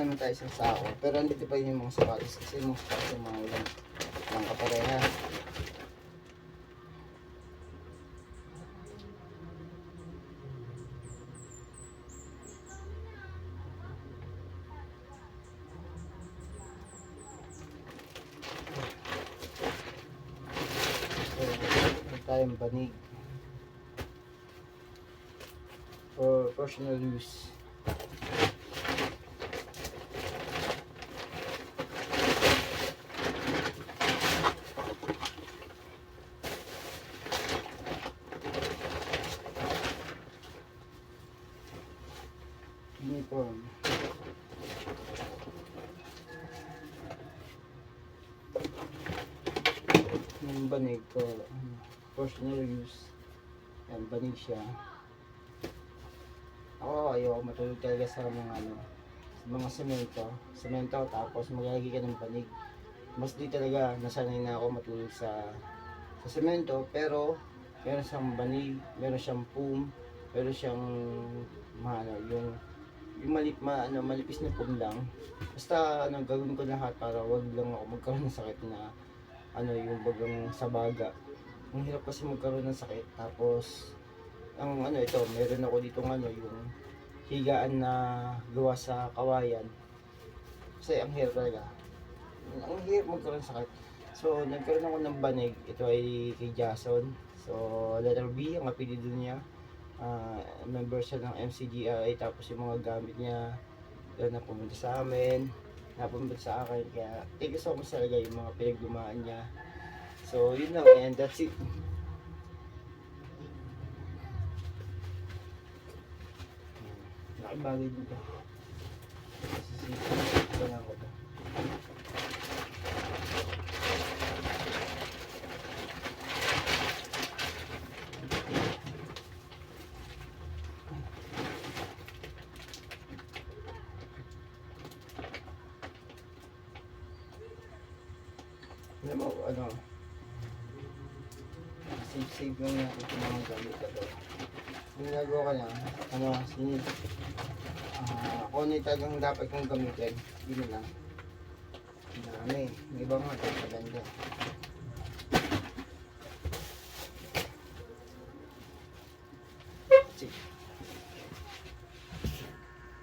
naman tayo isang sako. Pero andito pa yun yung mga sapatos. Kasi yung mga sapatos yung mga ulang kapareha. So, tayong banig. For personal use. Uniform. Yung banig ko, personal use. Yan, banig siya. Ako, ayoko matulog talaga sa mga semento, tapos maglalagay ka ng banig. Mas di talaga nasanay na ako matulog sa semento, pero meron siyang banig, meron siyang foam, meron siyang malipis na foam lang. Basta gagawin ko lahat para wag lang ako magkaroon ng sakit na yung bagang sa baga. Ang hirap kasi magkaroon ng sakit. Tapos ito, meron ako dito yung higaan na gawa sa kawayan. Kasi ang hirap talaga. Ang hirap magkaroon ng sakit. So, nagkaroon ako ng banig. Ito ay kay Jason. So, letter B, ang apelido niya. Member siya ng MCGI. Tapos yung mga gamit niya, yun, napumunta sa amin. Napumunta sa akin. Kaya, thank you so much talaga yung mga pinagdumaan niya. So, yun lang. And that's it. Nakibagay dito. Ito lang ko to. Alam mo, save lang natin yung mga gamit na to. Yung ginagawa ko lang, kung ano yung talagang dapat kong gamitin, yun lang. Marami. Yung iba nga, ito maganda.